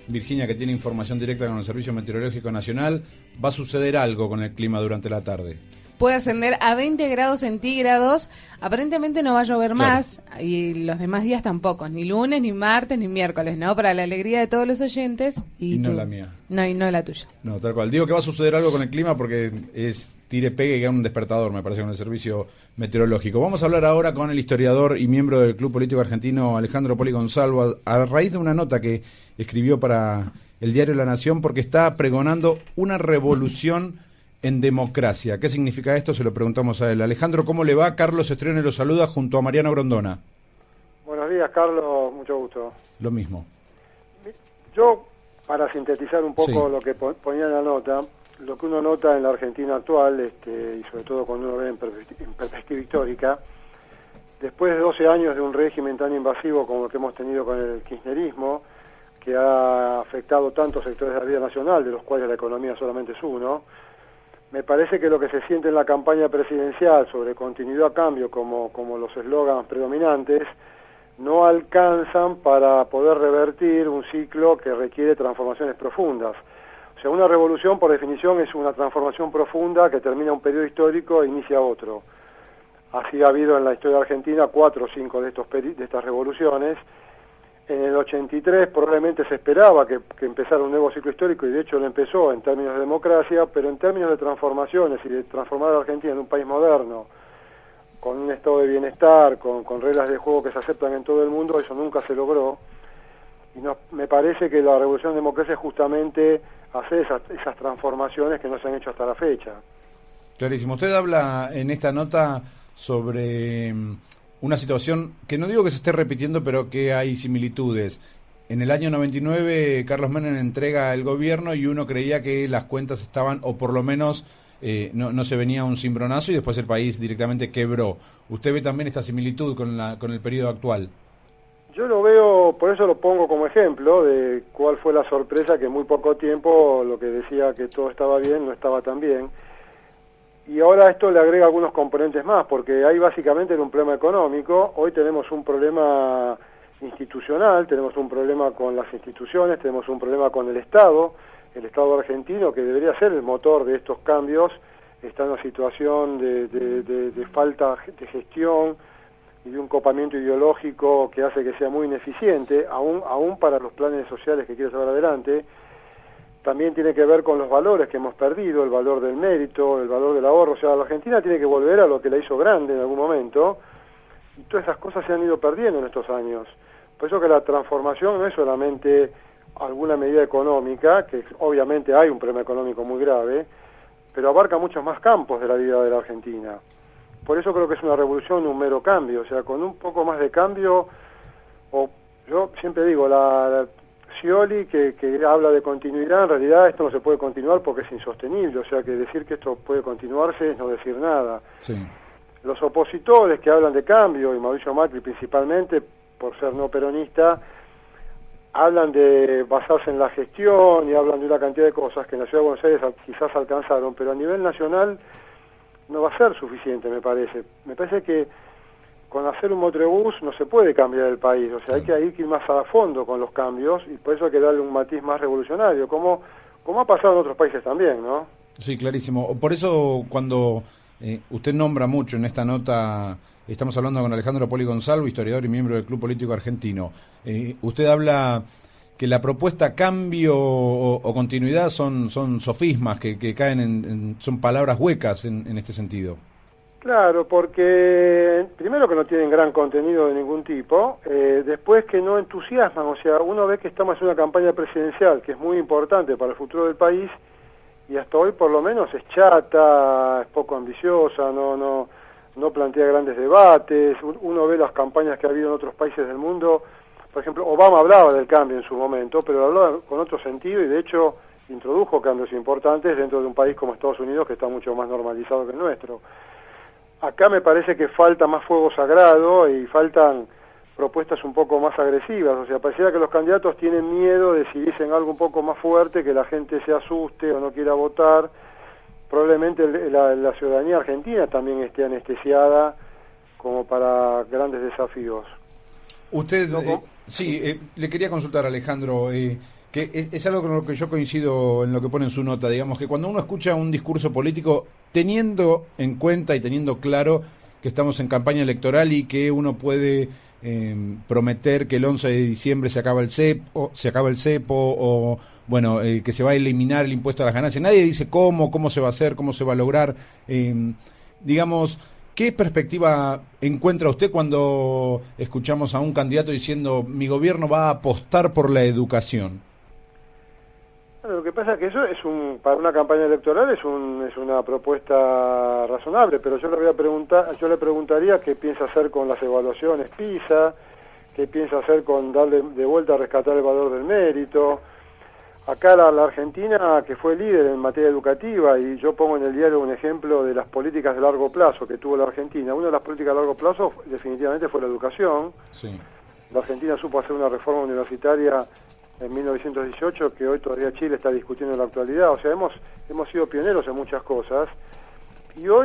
Virginia, que tiene información directa con el Servicio Meteorológico Nacional, va a suceder algo con el clima durante la tarde. Puede ascender a 20 grados centígrados. Aparentemente no va a llover Claro. más y los demás días tampoco, ni lunes, ni martes, ni miércoles, ¿no? Para la alegría de todos los oyentes. Y no la mía. No, y no la tuya. No, tal cual. Digo que va a suceder algo con el clima porque es tire, pegue y gana un despertador, me parece, con el Servicio Meteorológico. Vamos a hablar ahora con el historiador y miembro del Club Político Argentino, Alejandro Poli Gonzalo, a raíz de una nota que escribió para el diario La Nación, porque está pregonando una revolución en democracia. ¿Qué significa esto? Se lo preguntamos a él. Alejandro, ¿cómo le va? Carlos Estrione lo saluda junto a Mariano Grondona. Buenos días, Carlos, mucho gusto. Lo mismo. Yo, para sintetizar un poco Sí. lo que ponía en la nota, lo que uno nota en la Argentina actual, y sobre todo cuando uno ve en perspectiva histórica, después de 12 años de un régimen tan invasivo como el que hemos tenido con el kirchnerismo, que ha afectado tantos sectores de la vida nacional, de los cuales la economía solamente es uno, me parece que lo que se siente en la campaña presidencial sobre continuidad a cambio, como los eslogans predominantes, no alcanzan para poder revertir un ciclo que requiere transformaciones profundas. O sea, una revolución, por definición, es una transformación profunda que termina un periodo histórico e inicia otro. Así ha habido en la historia argentina 4 o 5 de estas revoluciones. En el 83 probablemente se esperaba que empezara un nuevo ciclo histórico, y de hecho lo empezó en términos de democracia, pero en términos de transformaciones y de transformar a la Argentina en un país moderno, con un estado de bienestar, con reglas de juego que se aceptan en todo el mundo, eso nunca se logró. Y me parece que la revolución de democracia es justamente hacer esas transformaciones que no se han hecho hasta la fecha. Clarísimo. Usted habla en esta nota sobre una situación que no digo que se esté repitiendo, pero que hay similitudes. En el año 99, Carlos Menem entrega el gobierno y uno creía que las cuentas estaban, o por lo menos no se venía un cimbronazo, y después el país directamente quebró. ¿Usted ve también esta similitud con el periodo actual? Yo lo veo, por eso lo pongo como ejemplo de cuál fue la sorpresa, que en muy poco tiempo lo que decía que todo estaba bien no estaba tan bien. Y ahora esto le agrega algunos componentes más, porque ahí básicamente era un problema económico. Hoy tenemos un problema institucional, tenemos un problema con las instituciones, tenemos un problema con el Estado argentino, que debería ser el motor de estos cambios, está en una situación de falta de gestión y de un copamiento ideológico que hace que sea muy ineficiente, aún para los planes sociales que quiere llevar adelante. También tiene que ver con los valores que hemos perdido, el valor del mérito, el valor del ahorro. O sea, la Argentina tiene que volver a lo que la hizo grande en algún momento, y todas esas cosas se han ido perdiendo en estos años. Por eso que la transformación no es solamente alguna medida económica, que obviamente hay un problema económico muy grave, pero abarca muchos más campos de la vida de la Argentina. Por eso creo que es una revolución, un mero cambio. O sea, con un poco más de cambio, yo siempre digo, la Scioli, que habla de continuidad, en realidad esto no se puede continuar porque es insostenible. O sea, que decir que esto puede continuarse es no decir nada. Sí. Los opositores que hablan de cambio, y Mauricio Macri principalmente, por ser no peronista, hablan de basarse en la gestión y hablan de una cantidad de cosas que en la Ciudad de Buenos Aires quizás alcanzaron, pero a nivel nacional no va a ser suficiente, me parece. Me parece que con hacer un Motrobús no se puede cambiar el país. O sea, hay que ir más a fondo con los cambios, y por eso hay que darle un matiz más revolucionario, como ha pasado en otros países también, ¿no? Sí, clarísimo. Por eso cuando usted nombra mucho en esta nota, estamos hablando con Alejandro Poli Gonzalo, historiador y miembro del Club Político Argentino. Usted habla que la propuesta cambio o continuidad son sofismas que caen son palabras huecas en este sentido. Claro, porque primero que no tienen gran contenido de ningún tipo, después que no entusiasman. O sea, uno ve que estamos en una campaña presidencial que es muy importante para el futuro del país, y hasta hoy por lo menos es chata, es poco ambiciosa, no plantea grandes debates. Uno ve las campañas que ha habido en otros países del mundo. Por ejemplo, Obama hablaba del cambio en su momento, pero hablaba con otro sentido, y de hecho introdujo cambios importantes dentro de un país como Estados Unidos, que está mucho más normalizado que el nuestro. Acá me parece que falta más fuego sagrado y faltan propuestas un poco más agresivas. O sea, pareciera que los candidatos tienen miedo de si dicen algo un poco más fuerte, que la gente se asuste o no quiera votar. Probablemente la ciudadanía argentina también esté anestesiada como para grandes desafíos. Usted, sí, le quería consultar, Alejandro, Que es algo con lo que yo coincido en lo que pone en su nota, digamos, que cuando uno escucha un discurso político, teniendo en cuenta y teniendo claro que estamos en campaña electoral y que uno puede prometer que el 11 de diciembre se acaba el cepo o bueno, que se va a eliminar el impuesto a las ganancias. Nadie dice cómo se va a hacer, cómo se va a lograr. Digamos, ¿qué perspectiva encuentra usted cuando escuchamos a un candidato diciendo mi gobierno va a apostar por la educación? Bueno, lo que pasa es que eso para una campaña electoral es una propuesta razonable, pero yo le preguntaría qué piensa hacer con las evaluaciones PISA, qué piensa hacer con darle de vuelta a rescatar el valor del mérito. Acá la Argentina, que fue líder en materia educativa, y yo pongo en el diario un ejemplo de las políticas de largo plazo que tuvo la Argentina. Una de las políticas de largo plazo definitivamente fue la educación. Sí. La Argentina supo hacer una reforma universitaria en 1918 que hoy todavía Chile está discutiendo en la actualidad. O sea, hemos sido pioneros en muchas cosas.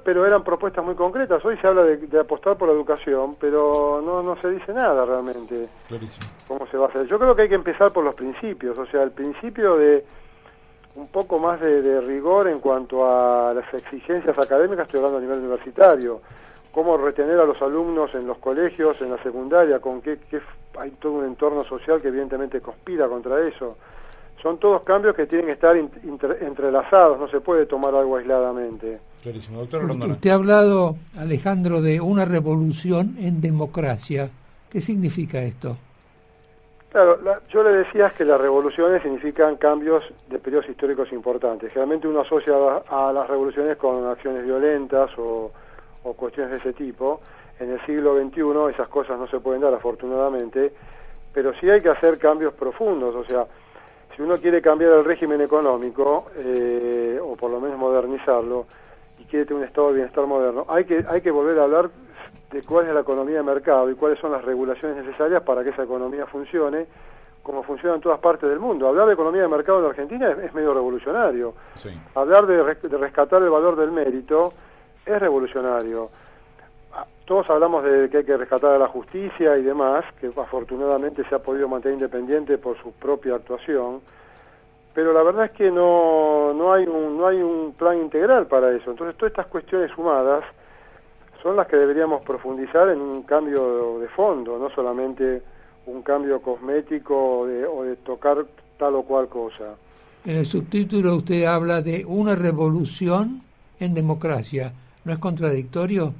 Pero eran propuestas muy concretas. Hoy se habla de apostar por la educación, pero no se dice nada realmente. Clarísimo. ¿Cómo se va a hacer? Yo creo que hay que empezar por los principios, o sea, el principio de un poco más de rigor en cuanto a las exigencias académicas, estoy hablando a nivel universitario, cómo retener a los alumnos en los colegios, en la secundaria, con qué hay todo un entorno social que evidentemente conspira contra eso. Son todos cambios que tienen que estar entrelazados, no se puede tomar algo aisladamente. Clarísimo. Doctor Rondona. Usted ha hablado, Alejandro, de una revolución en democracia. ¿Qué significa esto? Claro, yo le decía que las revoluciones significan cambios de periodos históricos importantes. Generalmente uno asocia a las revoluciones con acciones violentas o cuestiones de ese tipo. En el siglo XXI esas cosas no se pueden dar, afortunadamente, pero sí hay que hacer cambios profundos. O sea, si uno quiere cambiar el régimen económico, o por lo menos modernizarlo, y quiere tener un estado de bienestar moderno, hay que volver a hablar de cuál es la economía de mercado y cuáles son las regulaciones necesarias para que esa economía funcione como funciona en todas partes del mundo. Hablar de economía de mercado en Argentina es medio revolucionario. Sí. Hablar de rescatar el valor del mérito es revolucionario. Todos hablamos de que hay que rescatar a la justicia y demás, que afortunadamente se ha podido mantener independiente por su propia actuación, pero la verdad es que no hay un plan integral para eso. Entonces todas estas cuestiones sumadas son las que deberíamos profundizar en un cambio de fondo, no solamente un cambio cosmético o de tocar tal o cual cosa. En el subtítulo usted habla de una revolución en democracia. ¿No es contradictorio?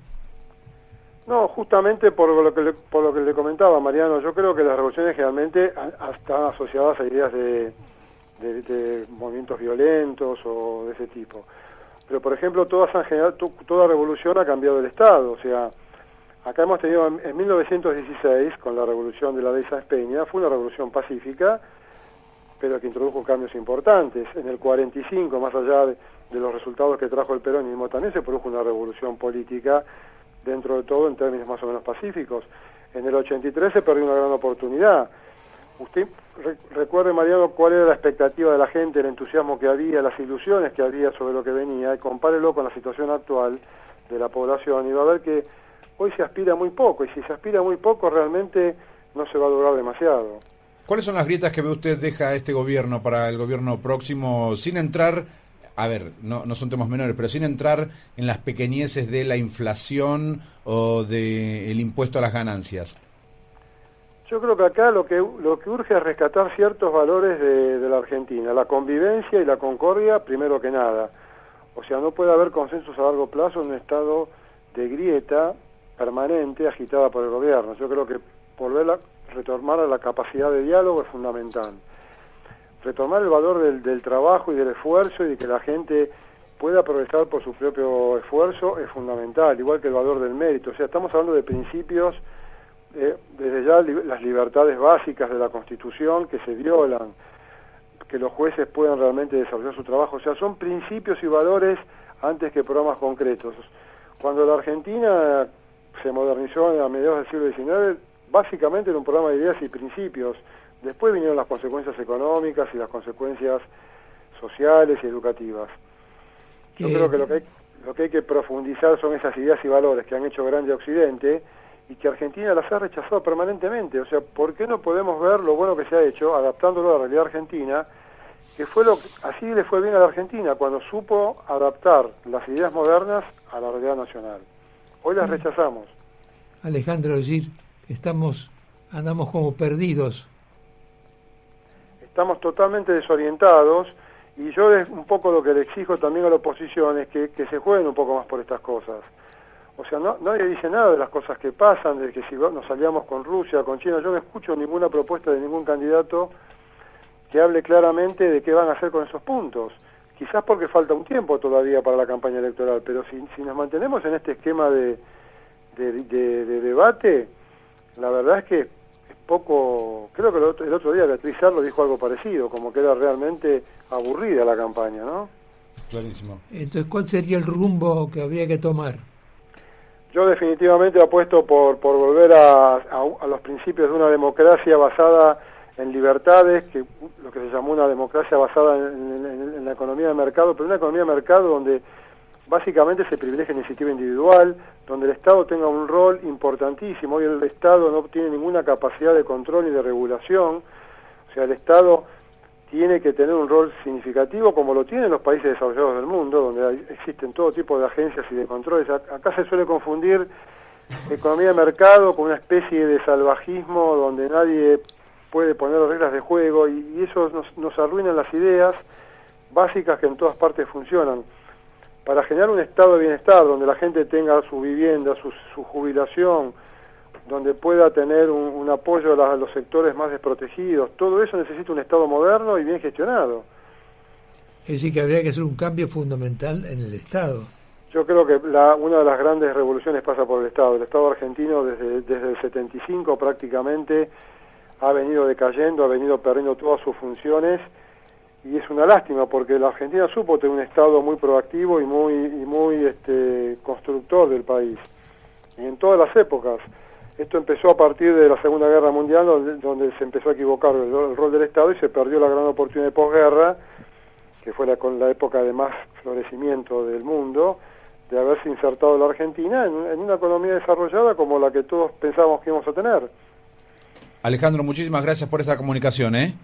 No, justamente por lo que le comentaba, Mariano, yo creo que las revoluciones generalmente están asociadas a ideas de movimientos violentos o de ese tipo. Pero, por ejemplo, toda revolución ha cambiado el Estado. O sea, acá hemos tenido en 1916, con la revolución de la ley Sáenz Peña, fue una revolución pacífica, pero que introdujo cambios importantes. En el 45, más allá de los resultados que trajo el peronismo, también se produjo una revolución política, dentro de todo en términos más o menos pacíficos. En el 83 se perdió una gran oportunidad. Usted recuerde, Mariano, cuál era la expectativa de la gente, el entusiasmo que había, las ilusiones que había sobre lo que venía, y compárelo con la situación actual de la población, y va a ver que hoy se aspira muy poco, y si se aspira muy poco realmente no se va a lograr demasiado. ¿Cuáles son las grietas que usted deja a este gobierno para el gobierno próximo, sin entrar, a ver, no son temas menores, pero sin entrar en las pequeñeces de la inflación o del impuesto a las ganancias? Yo creo que acá lo que urge es rescatar ciertos valores de la Argentina, la convivencia y la concordia primero que nada. O sea, no puede haber consensos a largo plazo en un estado de grieta permanente agitada por el gobierno. Yo creo que retomar a la capacidad de diálogo es fundamental. Retomar el valor del trabajo y del esfuerzo y de que la gente pueda progresar por su propio esfuerzo es fundamental, igual que el valor del mérito. O sea, estamos hablando de principios, desde ya las libertades básicas de la Constitución que se violan, que los jueces puedan realmente desarrollar su trabajo. O sea, son principios y valores antes que programas concretos. Cuando la Argentina se modernizó a mediados del siglo XIX, básicamente era un programa de ideas y principios. Después vinieron las consecuencias económicas y las consecuencias sociales y educativas. Yo creo que lo que hay que profundizar son esas ideas y valores que han hecho grande a Occidente y que Argentina las ha rechazado permanentemente. O sea, ¿por qué no podemos ver lo bueno que se ha hecho, adaptándolo a la realidad argentina, que fue así le fue bien a la Argentina, cuando supo adaptar las ideas modernas a la realidad nacional? Hoy las rechazamos. Alejandro, decir, andamos como perdidos. Estamos totalmente desorientados, y yo un poco lo que le exijo también a la oposición es que se jueguen un poco más por estas cosas. O sea, nadie dice nada de las cosas que pasan, de que si nos aliamos con Rusia, con China. Yo no escucho ninguna propuesta de ningún candidato que hable claramente de qué van a hacer con esos puntos. Quizás porque falta un tiempo todavía para la campaña electoral, pero si nos mantenemos en este esquema de debate, la verdad es que es poco. Creo que el otro día Beatriz Sarlo dijo algo parecido, como que era realmente aburrida la campaña, ¿no? Clarísimo. Entonces, ¿cuál sería el rumbo que habría que tomar? Yo definitivamente apuesto por volver a los principios de una democracia basada en libertades, que lo que se llamó una democracia basada en la economía de mercado, pero una economía de mercado donde básicamente se privilegia la iniciativa individual, donde el Estado tenga un rol importantísimo. Hoy el Estado no tiene ninguna capacidad de control ni de regulación. O sea, el Estado tiene que tener un rol significativo, como lo tienen los países desarrollados del mundo, donde existen todo tipo de agencias y de controles. Acá se suele confundir economía de mercado con una especie de salvajismo donde nadie puede poner reglas de juego, y eso nos arruina las ideas básicas que en todas partes funcionan. Para generar un estado de bienestar donde la gente tenga su vivienda, su jubilación, donde pueda tener un apoyo a los sectores más desprotegidos, todo eso necesita un Estado moderno y bien gestionado. Es decir, que habría que hacer un cambio fundamental en el Estado. Yo creo que una de las grandes revoluciones pasa por el Estado. El Estado argentino desde el 75 prácticamente ha venido decayendo, ha venido perdiendo todas sus funciones, y es una lástima porque la Argentina supo tener un Estado muy proactivo y muy constructor del país, en todas las épocas. Esto empezó a partir de la Segunda Guerra Mundial, donde se empezó a equivocar el rol del Estado y se perdió la gran oportunidad de posguerra, que fue con la época de más florecimiento del mundo, de haberse insertado la Argentina en una economía desarrollada como la que todos pensábamos que íbamos a tener. Alejandro, muchísimas gracias por esta comunicación, ¿eh?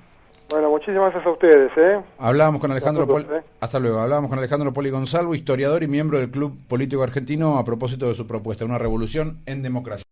Bueno, muchísimas gracias a ustedes, ¿eh? Hablábamos con Alejandro Poli. Hasta luego. Hablábamos con Alejandro Poli Gonzalo, historiador y miembro del Club Político Argentino, a propósito de su propuesta, una revolución en democracia.